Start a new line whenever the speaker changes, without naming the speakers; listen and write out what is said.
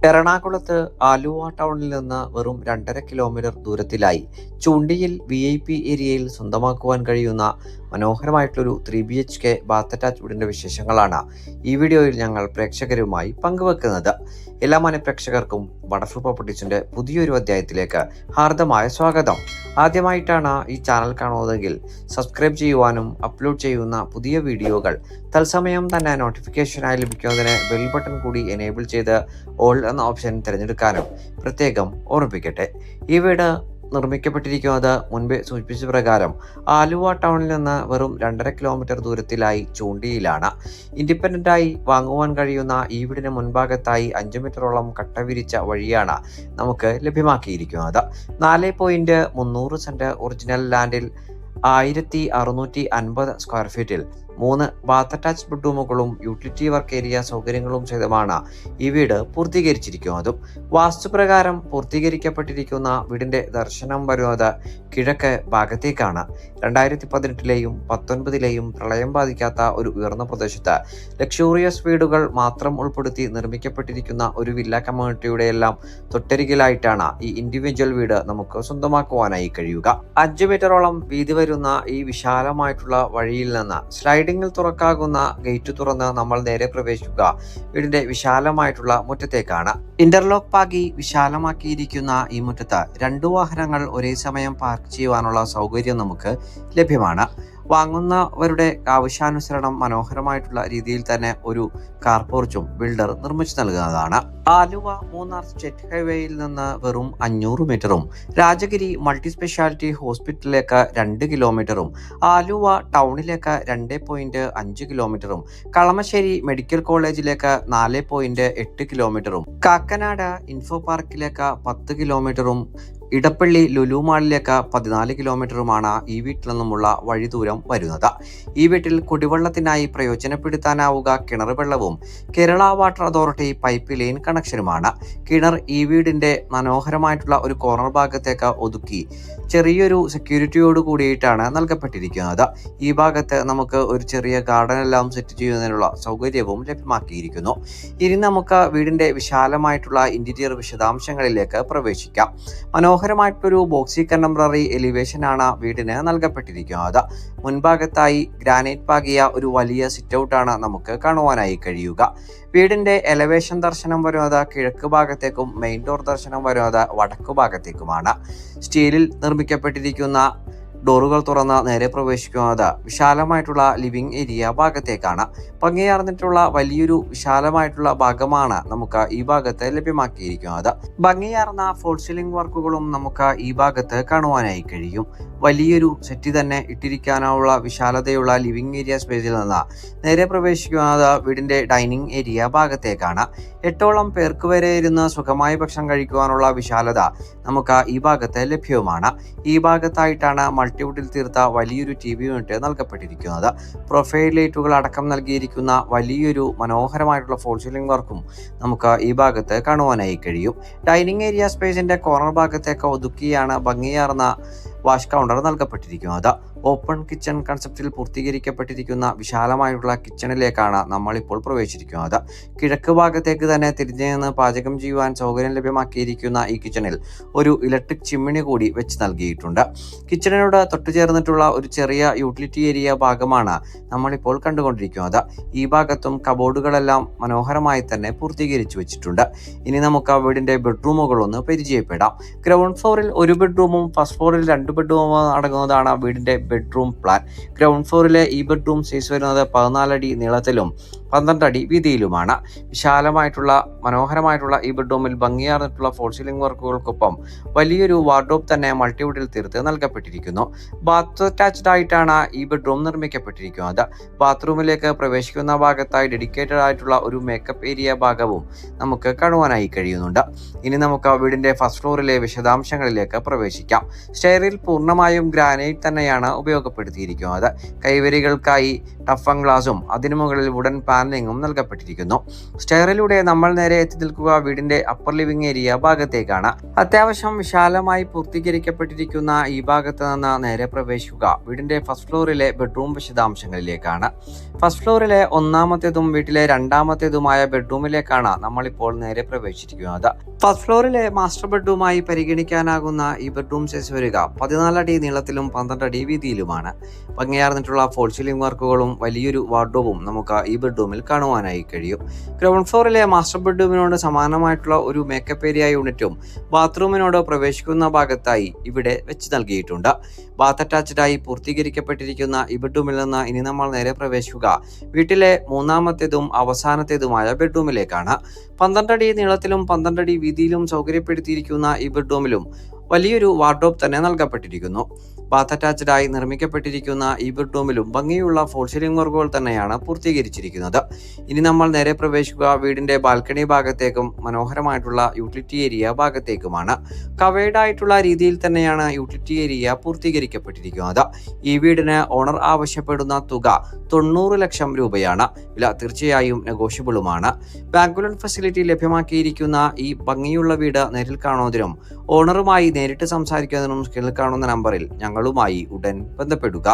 എറണാകുളത്ത് ആലുവ ടൗണിൽ നിന്ന് വെറും 2.5 കിലോമീറ്റർ ദൂരത്തിലായി ചൂണ്ടിയിൽ VIP ഏരിയയിൽ സ്വന്തമാക്കുവാൻ കഴിയുന്ന മനോഹരമായിട്ടുള്ളൊരു 3BHK ബാത്ത് അറ്റാച്ച് വീടിന്റെ വിശേഷങ്ങളാണ് ഈ വീഡിയോയിൽ ഞങ്ങൾ പ്രേക്ഷകരുമായി പങ്കുവെക്കുന്നത്. എല്ലാ പ്രേക്ഷകർക്കും വണ്ടർഫുൾ പ്രോപ്പർട്ടീസിന്റെ പുതിയൊരു അധ്യായത്തിലേക്ക് ഹാർദമായ സ്വാഗതം. ആദ്യമായിട്ടാണ് ഈ ചാനൽ കാണുന്നതെങ്കിൽ സബ്സ്ക്രൈബ് ചെയ്യുവാനും അപ്ലോഡ് ചെയ്യുന്ന പുതിയ വീഡിയോകൾ തത്സമയം തന്നെ നോട്ടിഫിക്കേഷനായി ലഭിക്കുന്നതിന് ബെൽ ബട്ടൺ കൂടി എനേബിൾ ചെയ്ത് ഓൾ എന്ന ഓപ്ഷൻ തിരഞ്ഞെടുക്കാനും പ്രത്യേകം ഓർമ്മിപ്പിക്കട്ടെ. ഈ വീട് നിർമ്മിക്കപ്പെട്ടിരിക്കുന്നത് മുൻപേ സൂചിപ്പിച്ച പ്രകാരം ആലുവ ടൗണിൽ നിന്ന് വെറും 2.5 കിലോമീറ്റർ ദൂരത്തിലായി ചൂണ്ടിയിലാണ്. ഇൻഡിപെൻഡന്റായി വാങ്ങുവാൻ കഴിയുന്ന ഈ വീടിന് മുൻഭാഗത്തായി 5 മീറ്ററോളം കട്ട വിരിച്ച വഴിയാണ് നമുക്ക് ലഭ്യമാക്കിയിരിക്കുന്നത്. 4.300 സെന്റ് ഒറിജിനൽ ലാൻഡിൽ 1650 സ്ക്വയർ ഫീറ്റിൽ 3 ബാത്ത് അറ്റാച്ച് ബെഡ്റൂമുകളും യൂട്ടിലിറ്റി വർക്ക് ഏരിയ സൗകര്യങ്ങളും സഹിതമാണ് ഈ വീട് പൂർത്തീകരിച്ചിരിക്കുന്നതും. വാസ്തുപ്രകാരം പൂർത്തീകരിക്കപ്പെട്ടിരിക്കുന്ന വീടിന്റെ ദർശനം വരുന്നത് കിഴക്ക് ഭാഗത്തേക്കാണ്. 2018-ലെയും 19-ലെയും പ്രളയം ബാധിക്കാത്ത ഒരു ഉയർന്ന പ്രദേശത്ത് ലക്ഷൂറിയസ് വീടുകൾ മാത്രം ഉൾപ്പെടുത്തി നിർമ്മിക്കപ്പെട്ടിരിക്കുന്ന ഒരു വില്ല കമ്മ്യൂണിറ്റിയുടെ എല്ലാം തൊട്ടരികിലായിട്ടാണ് ഈ ഇൻഡിവിജ്വൽ വീട് നമുക്ക് സ്വന്തമാക്കുവാനായി കഴിയുക. 5 മീറ്ററോളം വീതി വരുന്ന ഈ വിശാലമായിട്ടുള്ള വഴിയിൽ നിന്ന് സ്ലൈഡിങ്ങിൽ തുറക്കാകുന്ന ഗേറ്റ് തുറന്ന് നമ്മൾ നേരെ പ്രവേശിക്കുക വീടിന്റെ വിശാലമായിട്ടുള്ള മുറ്റത്തേക്കാണ്. ഇന്റർലോക്ക് പാകി വിശാലമാക്കിയിരിക്കുന്ന ഈ മുറ്റത്ത് 2 വാഹനങ്ങൾ ഒരേ സമയം പാർക്ക് ചെയ്യുവാനുള്ള സൗകര്യം നമുക്ക് ലഭ്യമാണ്. വാങ്ങുന്നവരുടെ ആവശ്യാനുസരണം മനോഹരമായിട്ടുള്ള രീതിയിൽ തന്നെ ഒരു കാർ പോർച്ചും ബിൽഡർ നിർമ്മിച്ചു നൽകുന്നതാണ്. ആലുവ മൂന്നാർ സ്റ്റേറ്റ് ഹൈവേയിൽ നിന്ന് വെറും 500 മീറ്ററും രാജഗിരി മൾട്ടി സ്പെഷ്യാലിറ്റി ഹോസ്പിറ്റലിലേക്ക് 2 കിലോമീറ്ററും ആലുവ ടൗണിലേക്ക് 2.5 കിലോമീറ്ററും കളമശ്ശേരി മെഡിക്കൽ കോളേജിലേക്ക് 4.8 കിലോമീറ്ററും കാക്കനാട് ഇൻഫോ പാർക്കിലേക്ക് 10 കിലോമീറ്ററും ഇടപ്പള്ളി ലുലു മാളിലേക്ക് 14 കിലോമീറ്ററുമാണ് ഈ വീട്ടിൽ നിന്നുമുള്ള വഴി ദൂരം വരുന്നത്. ഈ വീട്ടിൽ കുടിവെള്ളത്തിനായി പ്രയോജനപ്പെടുത്താനാവുക കിണർ വെള്ളവും Kerala water authority pipe line കണക്ഷനുമാണ്. കിണർ ഈ വീടിന്റെ മനോഹരമായിട്ടുള്ള ഒരു കോർണർ ഭാഗത്തേക്ക് ഒതുക്കി ചെറിയൊരു സെക്യൂരിറ്റിയോട് കൂടിയിട്ടാണ് നൽകപ്പെട്ടിരിക്കുന്നത്. ഈ ഭാഗത്ത് നമുക്ക് ഒരു ചെറിയ ഗാർഡൻ എല്ലാം സെറ്റ് ചെയ്യുന്നതിനുള്ള സൗകര്യവും ലഭ്യമാക്കിയിരിക്കുന്നു. ഇനി നമുക്ക് വീടിന്റെ വിശാലമായിട്ടുള്ള ഇന്റീരിയർ വിശദാംശങ്ങളിലേക്ക് പ്രവേശിക്കാം. മനോഹരമായിട്ടൊരു ബോക്സി കണ്ടംപററി എലിവേഷനാണ് വീടിന് നൽകപ്പെട്ടിരിക്കുന്നത്. മുൻഭാഗത്തായി ഗ്രാനൈറ്റ് പാകിയ ഒരു വലിയ സിറ്റ് ഔട്ടാണ് നമുക്ക് കാണുവാനായി കഴിയുക. വീടിന്റെ എലവേഷൻ ദർശനം വരുന്നത് കിഴക്ക് ഭാഗത്തേക്കും മെയിൻ ഡോർ ദർശനം വരുന്നത് വടക്കു ഭാഗത്തേക്കുമാണ്. സ്റ്റീലിൽ നിർമ്മിക്കപ്പെട്ടിരിക്കുന്ന ഡോറുകൾ തുറന്ന് നേരെ പ്രവേശിക്കുന്നത് വിശാലമായിട്ടുള്ള ലിവിംഗ് ഏരിയ ഭാഗത്തേക്കാണ്. ഭംഗിയാർന്നിട്ടുള്ള വലിയൊരു വിശാലമായിട്ടുള്ള ഭാഗമാണ് നമുക്ക് ഈ ഭാഗത്ത് ലഭ്യമാക്കിയിരിക്കുന്നത്. ഭംഗിയാർന്ന ഫോൾ സീലിംഗ് വർക്കുകളും നമുക്ക് ഈ ഭാഗത്ത് കാണുവാനായി കഴിയും. വലിയൊരു സെറ്റ് തന്നെ ഇട്ടിരിക്കാനുള്ള വിശാലതയുള്ള ലിവിംഗ് ഏരിയ സ്പേസിൽ നിന്ന് നേരെ പ്രവേശിക്കുന്നത് വീടിന്റെ ഡൈനിങ് ഏരിയ ഭാഗത്തേക്കാണ്. 8ഓളം പേർക്ക് വരെ ഇരുന്ന് സുഖമായി ഭക്ഷണം കഴിക്കുവാനുള്ള വിശാലത നമുക്ക് ഈ ഭാഗത്ത് ലഭ്യവുമാണ്. ഈ ഭാഗത്തായിട്ടാണ് മൾട്ടിവുഡിൽ തീർത്ത വലിയൊരു TV യൂണിറ്റ് നൽകപ്പെട്ടിരിക്കുന്നത്. പ്രൊഫൈൽ ലൈറ്റുകൾ അടക്കം നൽകിയിരിക്കുന്ന വലിയൊരു മനോഹരമായിട്ടുള്ള ഫോൾ സീലിംഗ് വർക്കും നമുക്ക് ഈ ഭാഗത്ത് കാണുവാനായി കഴിയും. ഡൈനിങ് ഏരിയ സ്പേസിന്റെ കോർണർ ഭാഗത്തേക്ക് ഒതുക്കിയാണ് ഭംഗിയാർന്ന വാഷ് കൗണ്ടർ നൽകപ്പെട്ടിരിക്കുന്നത്. ഓപ്പൺ കിച്ചൺ കൺസെപ്റ്റിൽ പൂർത്തീകരിക്കപ്പെട്ടിരിക്കുന്ന വിശാലമായിട്ടുള്ള കിച്ചണിലേക്കാണ് നമ്മൾ ഇപ്പോൾ പ്രവേശിച്ചിരിക്കുന്നത്. കിഴക്ക് ഭാഗത്തേക്ക് തന്നെ തിരിഞ്ഞു നിന്ന് പാചകം ചെയ്യുവാൻ സൗകര്യം ലഭ്യമാക്കിയിരിക്കുന്ന ഈ കിച്ചണിൽ ഒരു ഇലക്ട്രിക് ചിമ്മിണി കൂടി വെച്ച് നൽകിയിട്ടുണ്ട്. കിച്ചണിനോട് തൊട്ടു ചേർന്നിട്ടുള്ള ഒരു ചെറിയ യൂട്ടിലിറ്റി ഏരിയ ഭാഗമാണ് നമ്മളിപ്പോൾ കണ്ടുകൊണ്ടിരിക്കുന്നത്. ഈ ഭാഗത്തും കബോർഡുകളെല്ലാം മനോഹരമായി തന്നെ പൂർത്തീകരിച്ചു വെച്ചിട്ടുണ്ട്. ഇനി നമുക്ക് വീടിന്റെ ബെഡ്റൂമുകളൊന്ന് പരിചയപ്പെടാം. ഗ്രൗണ്ട് ഫ്ലോറിൽ 1 ബെഡ്റൂമും ഫസ്റ്റ് ഫ്ലോറിൽ 2 ബെഡ്റൂമും അടങ്ങുന്നതാണ് വീടിന്റെ ബെഡ്റൂം പ്ലാൻ. ഗ്രൗണ്ട് ഫ്ലോറിലെ ഈ ബെഡ്റൂം സൈസ് വരുന്നത് 14 അടി നീളത്തിലും 12 അടി വീതിയിലുമാണ്. വിശാലമായിട്ടുള്ള മനോഹരമായിട്ടുള്ള ഈ ബെഡ്റൂമിൽ ഭംഗിയാർന്നിട്ടുള്ള ഫോൾ സീലിംഗ് വർക്കുകൾക്കൊപ്പം വലിയൊരു വാർഡ്രോബ് തന്നെ മൾട്ടിവുഡിൽ തീർത്ത് നൽകപ്പെട്ടിരിക്കുന്നു. ബാത്ത് അറ്റാച്ച്ഡ് ആയിട്ടാണ് ഈ ബെഡ്റൂം നിർമ്മിക്കപ്പെട്ടിരിക്കുന്നത്. ബാത്റൂമിലേക്ക് പ്രവേശിക്കുന്ന ഭാഗത്തായി ഡെഡിക്കേറ്റഡ് ആയിട്ടുള്ള ഒരു മേക്കപ്പ് ഏരിയ ഭാഗവും നമുക്ക് കാണുവാനായി കഴിയുന്നുണ്ട്. ഇനി നമുക്ക് വീടിന്റെ ഫസ്റ്റ് ഫ്ലോറിലെ വിശദാംശങ്ങളിലേക്ക് പ്രവേശിക്കാം. സ്റ്റെയറിൽ പൂർണ്ണമായും ഗ്രാനൈറ്റ് തന്നെയാണ് ഉപയോഗപ്പെടുത്തിയിരിക്കുന്നത്. കൈവരികൾക്കായി ടഫൻ ഗ്ലാസും അതിനു മുകളിൽ വുഡൻ പാനൽ പാനലിംഗും നൽകപ്പെട്ടിരിക്കുന്നു. സ്റ്റെയറിലൂടെ നമ്മൾ നേരെ എത്തി നിൽക്കുക വീടിന്റെ അപ്പർ ലിവിംഗ് ഏരിയ ഭാഗത്തേക്കാണ്. അത്യാവശ്യം വിശാലമായി പൂർത്തീകരിക്കപ്പെട്ടിരിക്കുന്ന ഈ ഭാഗത്ത് നിന്ന് നേരെ പ്രവേശിക്കുക വീടിന്റെ ഫസ്റ്റ് ഫ്ലോറിലെ ബെഡ്റൂം വിശദാംശങ്ങളിലേക്കാണ്. ഫസ്റ്റ് ഫ്ലോറിലെ ഒന്നാമത്തേതും വീട്ടിലെ രണ്ടാമത്തേതുമായ ബെഡ്റൂമിലേക്കാണ് നമ്മളിപ്പോൾ നേരെ പ്രവേശിച്ചിരിക്കുന്നത്. ഫസ്റ്റ് ഫ്ലോറിലെ മാസ്റ്റർ ബെഡ്റൂമായി പരിഗണിക്കാനാകുന്ന ഈ ബെഡ്റൂം സൈസ് വരിക 14 അടി നീളത്തിലും 12 അടി വീതിയിലുമാണ്. ഭംഗിയാർന്നിട്ടുള്ള ഫോൾ സീലിംഗ് വർക്കുകളും വലിയൊരു വാർഡ്രോബും നമുക്ക് ഈ ബെഡ്റൂമിൽ കാണുവാനായി കഴിയും. ഗ്രൗണ്ട് ഫ്ലോറിലെ മാസ്റ്റർ ബെഡ്റൂമിനോട് സമാനമായിട്ടുള്ള ഒരു മേക്കപ്പ് ഏരിയ യൂണിറ്റും ബാത്റൂമിനോട് പ്രവേശിക്കുന്ന ഭാഗത്തായി ഇവിടെ വെച്ച് നൽകിയിട്ടുണ്ട്. ബാത്ത് അറ്റാച്ച്ഡായി പൂർത്തീകരിക്കപ്പെട്ടിരിക്കുന്ന ഈ ബെഡ്റൂമിൽ നിന്ന് ഇനി നമ്മൾ നേരെ പ്രവേശിക്കുക വീട്ടിലെ മൂന്നാമത്തേതും അവസാനത്തേതുമായ ബെഡ്റൂമിലേക്കാണ്. 12 അടി നീളത്തിലും 12 അടി വീതിയിലും സൗകര്യപ്പെടുത്തിയിരിക്കുന്ന ഈ ബെഡ്റൂമിലും വലിയൊരു വാർഡ്രോബ് തന്നെ നൽകപ്പെട്ടിരിക്കുന്നു. ബാത്ത് അറ്റാച്ച്ഡായി നിർമ്മിക്കപ്പെട്ടിരിക്കുന്ന ഈ ബെഡ്റൂമിലും ഭംഗിയുള്ള ഫോൾ സീലിംഗ് വർക്കുകൾ തന്നെയാണ് പൂർത്തീകരിച്ചിരിക്കുന്നത്. ഇനി നമ്മൾ നേരെ പ്രവേശിക്കുക വീടിന്റെ ബാൽക്കണി ഭാഗത്തേക്കും മനോഹരമായിട്ടുള്ള യൂട്ടിലിറ്റി ഏരിയ ഭാഗത്തേക്കുമാണ്. കവേർഡ് ആയിട്ടുള്ള രീതിയിൽ തന്നെയാണ് യൂട്ടിലിറ്റി ഏരിയ പൂർത്തീകരിക്കപ്പെട്ടിരിക്കുന്നത്. ഈ വീടിന് ഓണർ ആവശ്യപ്പെടുന്ന തുക 90 ലക്ഷം രൂപയാണ്. വില തീർച്ചയായും നെഗോഷ്യബിളുമാണ്. ബാങ്ക് ലോൺ ഫെസിലിറ്റി ലഭ്യമാക്കിയിരിക്കുന്ന ഈ ഭംഗിയുള്ള വീട് നേരിൽ കാണുന്നതിനും ഓണറുമായി നേരിട്ട് സംസാരിക്കുന്നതിനും സ്ക്രീനിൽ കാണുന്ന നമ്പറിൽ ഞങ്ങളുമായി ഉടൻ ബന്ധപ്പെടുക.